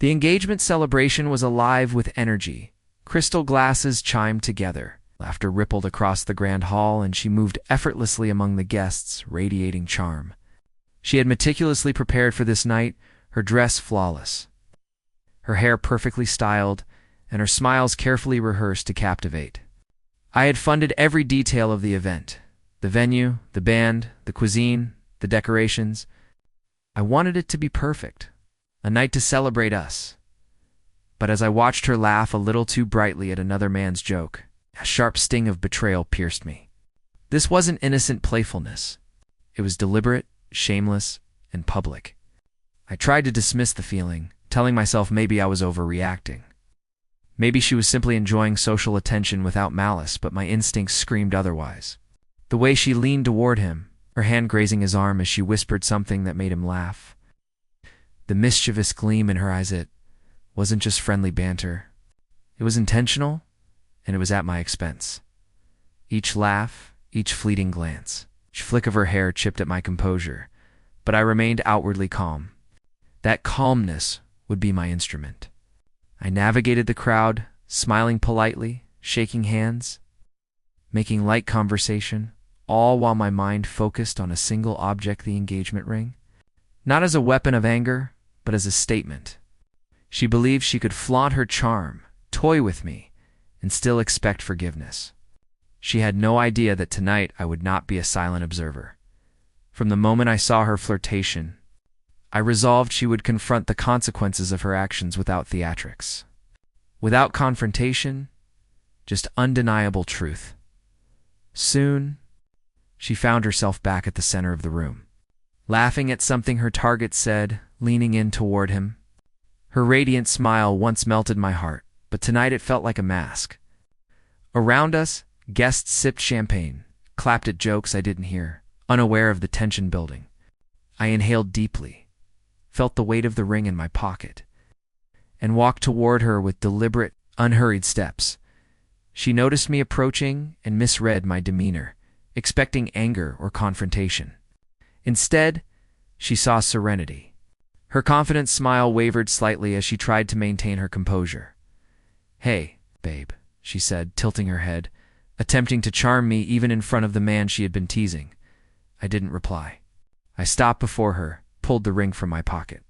The engagement celebration was alive with energy. Crystal glasses chimed together. Laughter rippled across the grand hall, and she moved effortlessly among the guests, radiating charm. She had meticulously prepared for this night, her dress flawless, her hair perfectly styled, and her smiles carefully rehearsed to captivate. I had funded every detail of the event: the venue, the band, the cuisine, the decorations. I wanted it to be perfect, a night to celebrate us. But as I watched her laugh a little too brightly at another man's joke, a sharp sting of betrayal pierced me. This wasn't innocent playfulness. It was deliberate, shameless, and public. I tried to dismiss the feeling, telling myself maybe I was overreacting. Maybe she was simply enjoying social attention without malice, but my instincts screamed otherwise. The way she leaned toward him, her hand grazing his arm as she whispered something that made him laugh. The mischievous gleam in her eyes, it wasn't just friendly banter. It was intentional, and it was at my expense. Each laugh, each fleeting glance, each flick of her hair chipped at my composure, but I remained outwardly calm. That calmness would be my instrument. I navigated the crowd, smiling politely, shaking hands, making light conversation, all while my mind focused on a single object, the engagement ring. Not as a weapon of anger, but as a statement. She believed she could flaunt her charm, toy with me, and still expect forgiveness. She had no idea that tonight I would not be a silent observer. From the moment I saw her flirtation, I resolved she would confront the consequences of her actions without theatrics. Without confrontation, just undeniable truth. Soon, she found herself back at the center of the room, laughing at something her target said, leaning in toward him. Her radiant smile once melted my heart, but tonight it felt like a mask. Around us, guests sipped champagne, clapped at jokes I didn't hear, unaware of the tension building. I inhaled deeply, felt the weight of the ring in my pocket, and walked toward her with deliberate, unhurried steps. She noticed me approaching and misread my demeanor, expecting anger or confrontation. Instead, she saw serenity. Her confident smile wavered slightly as she tried to maintain her composure. "Hey, babe," she said, tilting her head, attempting to charm me even in front of the man she had been teasing. I didn't reply. I stopped before her, pulled the ring from my pocket,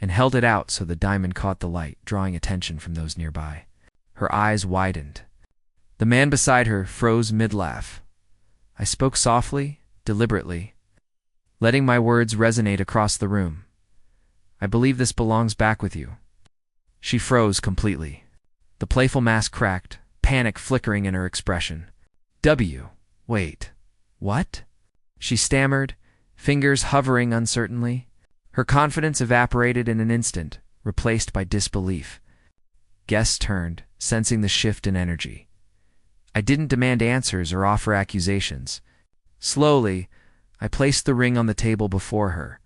and held it out so the diamond caught the light, drawing attention from those nearby. Her eyes widened. The man beside her froze mid-laugh. I spoke softly, deliberately, letting my words resonate across the room. "I believe this belongs back with you." She froze completely. The playful mask cracked, panic flickering in her expression. Wait, what?" she stammered, fingers hovering uncertainly. Her confidence evaporated in an instant, replaced by disbelief. Guests turned, sensing the shift in energy. I didn't demand answers or offer accusations. Slowly, I placed the ring on the table before her,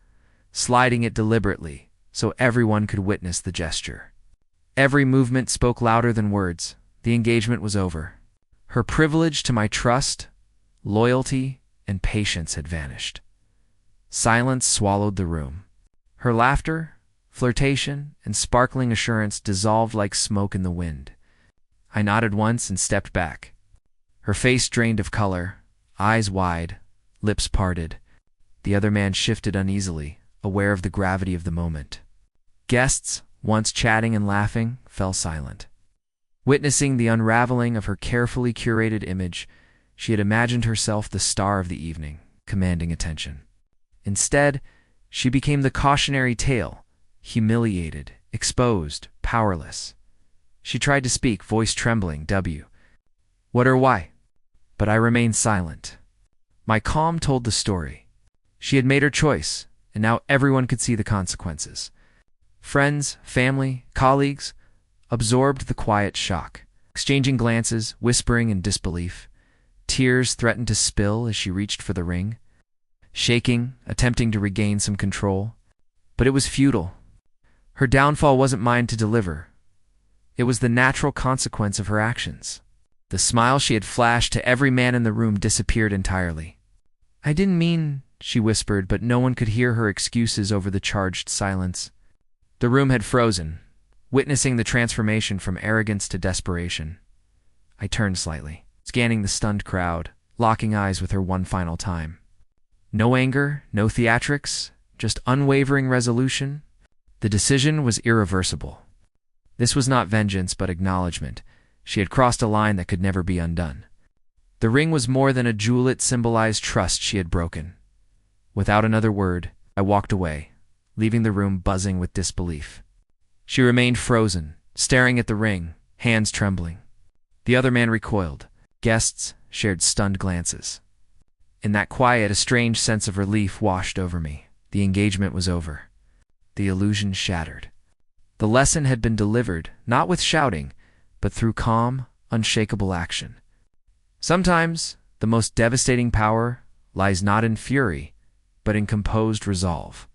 sliding it deliberately so everyone could witness the gesture. Every movement spoke louder than words. The engagement was over. Her privilege to my trust, loyalty, and patience had vanished. Silence swallowed the room. Her laughter, flirtation, and sparkling assurance dissolved like smoke in the wind. I nodded once and stepped back. Her face drained of color, eyes wide, lips parted. The other man shifted uneasily, aware of the gravity of the moment. Guests, once chatting and laughing, fell silent. Witnessing the unraveling of her carefully curated image, she had imagined herself the star of the evening, commanding attention. Instead, she became the cautionary tale, humiliated, exposed, powerless. She tried to speak, voice trembling, "What or why?" But I remained silent. My calm told the story. She had made her choice, and now everyone could see the consequences. Friends, family, colleagues absorbed the quiet shock, exchanging glances, whispering in disbelief. Tears threatened to spill as she reached for the ring, shaking, attempting to regain some control. But it was futile. Her downfall wasn't mine to deliver. It was the natural consequence of her actions. The smile she had flashed to every man in the room disappeared entirely. "I didn't mean," she whispered, but no one could hear her excuses over the charged silence. The room had frozen, Witnessing the transformation from arrogance to desperation, I turned slightly, scanning the stunned crowd, locking eyes with her one final time. No anger, no theatrics, just unwavering resolution. The decision was irreversible. This was not vengeance, but acknowledgement. She had crossed a line that could never be undone. The ring was more than a jewel, it symbolized trust she had broken. Without another word, I walked away, leaving the room buzzing with disbelief. She remained frozen, staring at the ring, hands trembling. The other man recoiled. Guests shared stunned glances. In that quiet, a strange sense of relief washed over me. The engagement was over. The illusion shattered. The lesson had been delivered, not with shouting, but through calm, unshakable action. Sometimes, the most devastating power lies not in fury, but in composed resolve.